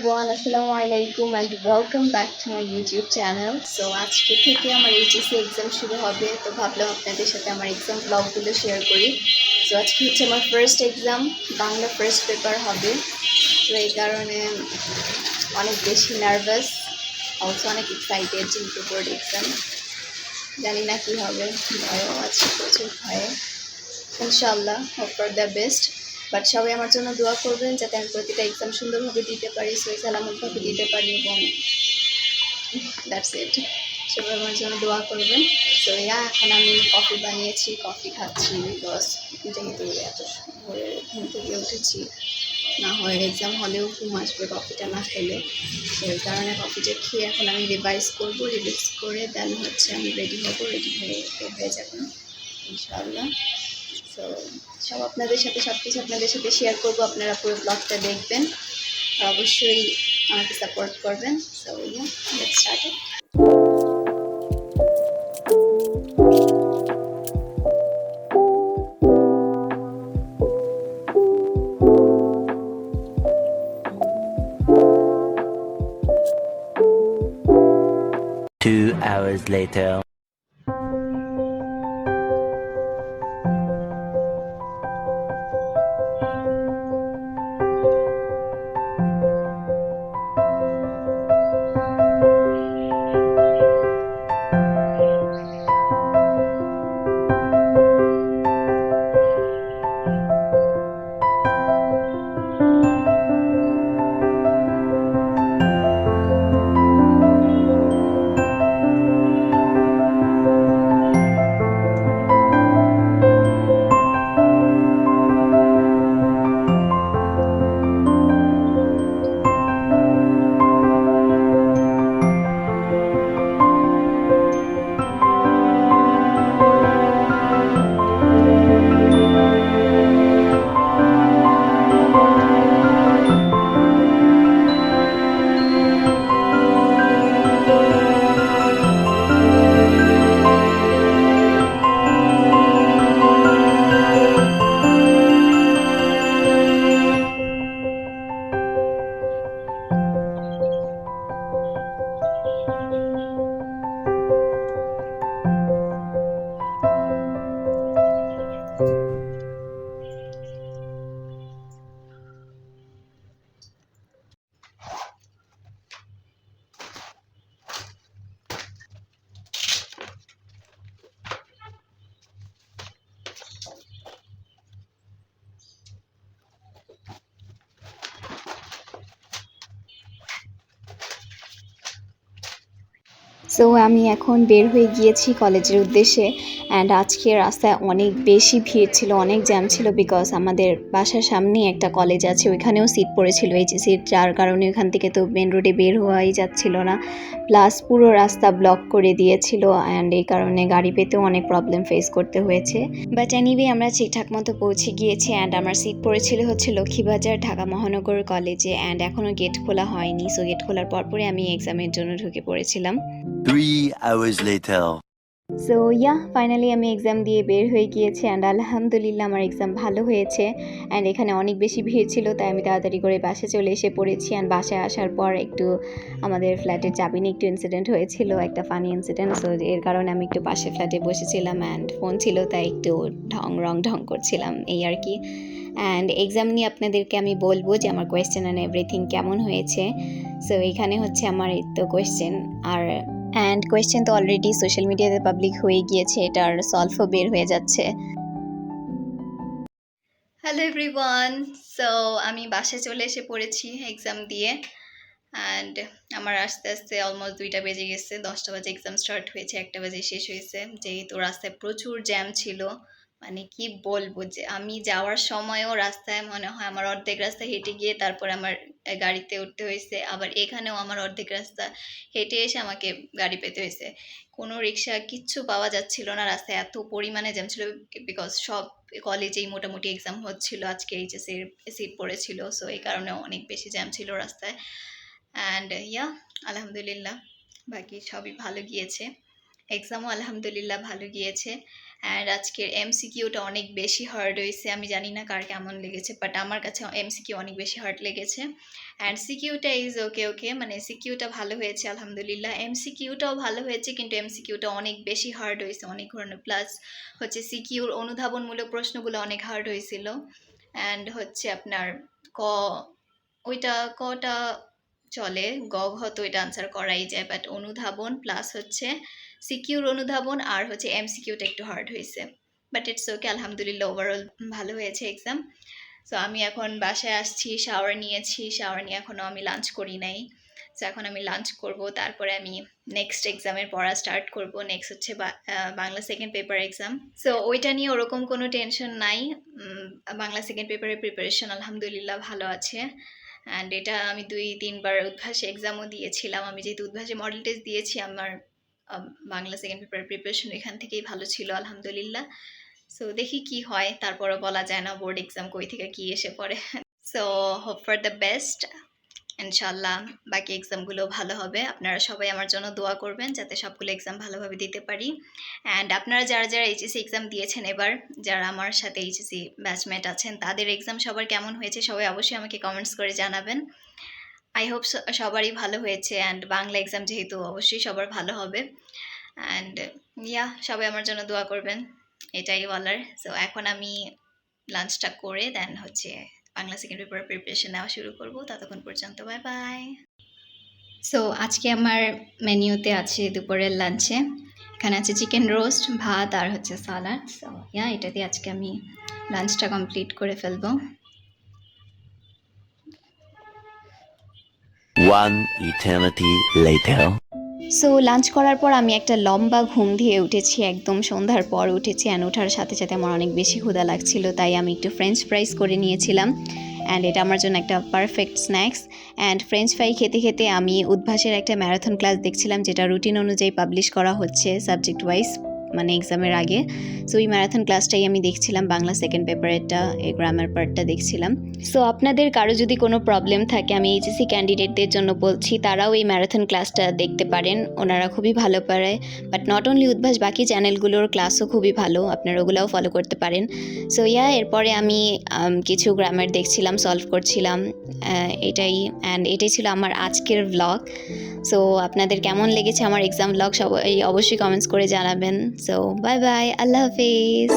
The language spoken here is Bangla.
everyone, Assalamualaikum and welcome back to my YouTube channel. So আজকে থেকে আমার এইচএসসি এক্সাম শুরু হবে, তো ভাবলাম আপনাদের সাথে আমার এক্সাম ব্লগগুলো শেয়ার করি। সো আজকে হচ্ছে আমার first exam, Bangla first paper হবে। তো এই কারণে অনেক বেশি নার্ভাস, অলসো অনেক এক্সাইটেড, যেহেতু বোর্ড এক্সাম। জানি না কী হবে, ভয়ও আছে, প্রচুর ভয়ে। ইনশাআল্লাহ, hope for the best. But সবাই আমার জন্য দোয়া করবেন যাতে আমি প্রতিটা এক্সাম সুন্দরভাবে দিতে পারি, সই সালামতভাবে দিতে পারি, এবং দ্যাটস ইট। সবাই আমার জন্য দোয়া করবেন। সো এখন আমি কফি বানিয়েছি, কফি খাচ্ছি, বিকজ যেহেতু এত ভোরে ঘুম থেকে উঠেছি, না হয় এক্সাম হলেও ঘুম আসবে কফিটা না খেলে। সেই কারণে কফিটা খেয়ে এখন আমি রিভাইজ করবো, রিভাইজ করে দেন হচ্ছে আমি রেডি হবো, রেডি হয়ে যাবো ইনশাআল্লাহ। সো সব আপনাদের সাথে সব কিছু আপনাদের সাথে শেয়ার করবো, আপনারা পুরো ব্লগটা দেখবেন আর অবশ্যই আমাকে সাপোর্ট করবেন। So let's start it. Two hours later. So আমি এখন বের হয়ে গিয়েছি কলেজের উদ্দেশ্যে। অ্যান্ড আজকে রাস্তায় অনেক বেশি ভিড় ছিল, অনেক জ্যাম ছিল, বিকজ আমাদের বাসার সামনেই একটা কলেজ আছে, ওইখানেও সিট পড়েছিল এইচএসসির, যার কারণে ওইখান থেকে তো মেন রোডে বের হওয়াই যাচ্ছিল না। প্লাস পুরো রাস্তা ব্লক করে দিয়েছিল, অ্যান্ড এই কারণে গাড়ি পেতেও অনেক প্রবলেম ফেস করতে হয়েছে। বাট এনিওয়ে আমরা ঠিকঠাক মতো পৌঁছে গিয়েছি, অ্যান্ড আমার সিট পড়েছিল হচ্ছে লক্ষ্মীবাজার ঢাকা মহানগর কলেজে, অ্যান্ড এখনও গেট খোলা হয়নি। সো গেট খোলার পরপরই আমি এক্সামের জন্য ঢুকে পড়েছিলাম। 3 hours later. সো ফাইনালি আমি এক্সাম দিয়ে বের হয়ে গিয়েছি, অ্যান্ড আলহামদুলিল্লাহ আমার এক্সাম ভালো হয়েছে। অ্যান্ড এখানে অনেক বেশি ভিড় ছিল, তাই আমি তাড়াতাড়ি করে বাসে চলে এসে পড়েছি। অ্যান্ড বাসায় আসার পর একটু আমাদের ফ্ল্যাটের চাবি নিয়ে একটু ইনসিডেন্ট হয়েছিল, একটা ফানি ইনসিডেন্ট। সো এর কারণে আমি একটু পাশে ফ্ল্যাটে বসেছিলাম, অ্যান্ড ফোন ছিল তাই একটু ঢং করছিলাম, এই আর কি। অ্যান্ড এক্সাম নিয়ে আপনাদেরকে আমি বলবো যে আমার কোয়েশ্চেন অ্যান্ড এভরিথিং কেমন হয়েছে। সো এখানে হচ্ছে আমার এই তো কোয়েশ্চেন, অ্যান্ড কোয়েশ্চেন তো অলরেডি সোশ্যাল মিডিয়াতে পাবলিক হয়ে গিয়েছে, এটার সলভও বের হয়ে যাচ্ছে। হ্যালো এভরিওয়ান, সো আমি বাসায় চলে এসে পড়েছি এক্সাম দিয়ে। অ্যান্ড আমার আস্তে আস্তে অলমোস্ট 2টা বেজে গেছে, 10টা বাজে এক্সাম স্টার্ট হয়েছে, 1টা বাজে শেষ হয়েছে। যেহেতু রাস্তায় প্রচুর জ্যাম ছিল, মানে কি বলবো, যে আমি যাওয়ার সময়ও রাস্তায় মনে হয় আমার অর্ধেক রাস্তা হেঁটে গিয়ে তারপর আমার গাড়িতে উঠতে হয়েছে, আবার এখানেও আমার অর্ধেক রাস্তা হেঁটে এসে আমাকে গাড়ি পেতে হয়েছে। কোনো রিক্সা কিচ্ছু পাওয়া যাচ্ছিল না, রাস্তায় এত পরিমাণে জ্যাম ছিল, বিকজ সব কলেজেই মোটামুটি এক্সাম হচ্ছিল, আজকে এইচএসসির সিট পড়েছিল। সো এই কারণে অনেক বেশি জ্যাম ছিল রাস্তায়। অ্যান্ড আলহামদুলিল্লাহ বাকি সবই ভালো গিয়েছে, এক্সামও আলহামদুলিল্লাহ ভালো গিয়েছে। অ্যান্ড আজকের এমসিকিউটা অনেক বেশি হার্ড হয়েছে। আমি জানি না কার কেমন লেগেছে, বাট আমার কাছে এমসিকিউ অনেক বেশি হার্ড লেগেছে। অ্যান্ড সিকিউটা ইজ ওকে, মানে সিকিউটা ভালো হয়েছে আলহামদুলিল্লাহ। এমসিকিউটাও ভালো হয়েছে, কিন্তু এমসিকিউটা অনেক বেশি হার্ড হয়েছে, অনেক ধরনের। প্লাস হচ্ছে সিকিউর অনুধাবনমূলক প্রশ্নগুলো অনেক হার্ড হয়েছিল। অ্যান্ড হচ্ছে আপনার ক ওইটা কটা চলে, গ ঘ তো ওইটা আনসার করাই যায়, বাট অনুধাবন প্লাস হচ্ছে সিকিউর অনুধাবন আর হচ্ছে এমসিকিউটা একটু হার্ড হয়েছে। বাট ইটস ওকে, আলহামদুলিল্লাহ ওভারঅল ভালো হয়েছে এক্সাম। সো আমি এখন বাসায় আসছি, শাওয়ার নিয়েছি, শাওয়ার নিয়ে এখনও আমি লাঞ্চ করি নাই। সো এখন আমি লাঞ্চ করব, তারপরে আমি নেক্সট এক্সামের পড়া স্টার্ট করব। নেক্সট হচ্ছে Bangla second paper exam. So ওইটা নিয়ে ওরকম কোনো টেনশন নাই। বাংলা সেকেন্ড পেপারের প্রিপারেশন আলহামদুলিল্লাহ ভালো আছে। অ্যান্ড এটা আমি 2-3 বার উদ্ভাসে এক্সামও দিয়েছিলাম। আমি যেহেতু উদ্ভাসে মডেল টেস্ট দিয়েছি, আমার বাংলা সেকেন্ড পেপারের প্রিপারেশন এখান থেকেই ভালো ছিল আলহামদুলিল্লাহ। সো দেখি কি হয়, তারপরও বলা যায় না বোর্ড এক্সাম কই থেকে কি এসে পড়ে। So hope for the best, ইনশাল্লাহ বাকি এক্সামগুলো ভালো হবে। আপনারা সবাই আমার জন্য দোয়া করবেন যাতে সবগুলো এক্সাম ভালোভাবে দিতে পারি। অ্যান্ড আপনারা যারা যারা এইচএসসি এক্সাম দিয়েছেন এবার, যারা আমার সাথে এইচএসসি ব্যাচমেট আছেন, তাদের এক্সাম সবার কেমন হয়েছে সবাই অবশ্যই আমাকে কমেন্টস করে জানাবেন। আই হোপ সবারই ভালো হয়েছে। অ্যান্ড বাংলা এক্সাম যেহেতু অবশ্যই সবার ভালো হবে। অ্যান্ড সবাই আমার জন্য দোয়া করবেন, এটাই বলার। সো এখন আমি লাঞ্চটা করে দেন হচ্ছে বাংলা সেকেন্ড পেপারের প্রিপারেশন নেওয়া শুরু করব। ততক্ষণ পর্যন্ত বাই বাই। সো আজকে আমার মেনিউতে আছে দুপুরের লাঞ্চে, এখানে আছে চিকেন রোস্ট, ভাত আর হচ্ছে সালাড। সো এটা দিয়ে আজকে আমি লাঞ্চটা কমপ্লিট করে ফেলবো। One eternity later. So lunch করার পর আমি একটা লম্বা ঘুম দিয়ে উঠেছি, একদম সন্ধ্যার পর উঠেছি। অ্যান্ড ওঠার সাথে সাথে আমার অনেক বেশি ক্ষুধা লাগছিল, তাই আমি একটু ফ্রেঞ্চ ফ্রাইস করে নিয়েছিলাম। অ্যান্ড এটা আমার জন্য একটা perfect snacks. And French fry খেতে খেতে আমি উদ্ভাসের একটা ম্যারাথন ক্লাস দেখছিলাম, যেটা রুটিন অনুযায়ী পাবলিশ করা হচ্ছে সাবজেক্ট ওয়াইজ, মানে এক্সামের আগে। সো এই ম্যারাথন ক্লাসটাই আমি দেখছিলাম, বাংলা সেকেন্ড পেপারেরটা, এই গ্রামার পার্টটা দেখছিলাম। সো আপনাদের কারো যদি কোনো প্রবলেম থাকে, আমি এইচএসসি ক্যান্ডিডেটদের জন্য বলছি, তারাও এই ম্যারাথন ক্লাসটা দেখতে পারেন, ওনারা খুবই ভালো পারে। বাট নট অনলি উদ্ভাস, বাকি চ্যানেলগুলোর ক্লাসও খুবই ভালো, আপনারা ওগুলোও ফলো করতে পারেন। সো এরপরে আমি কিছু গ্রামার দেখছিলাম, সলভ করছিলাম, এটাই ছিল আমার আজকের ভ্লগ। সো আপনাদের কেমন লেগেছে আমার এক্সাম ভ্লগ সবাই অবশ্যই কমেন্টস করে জানাবেন। সো বাই বাই, আল্লাহ হাফিজ।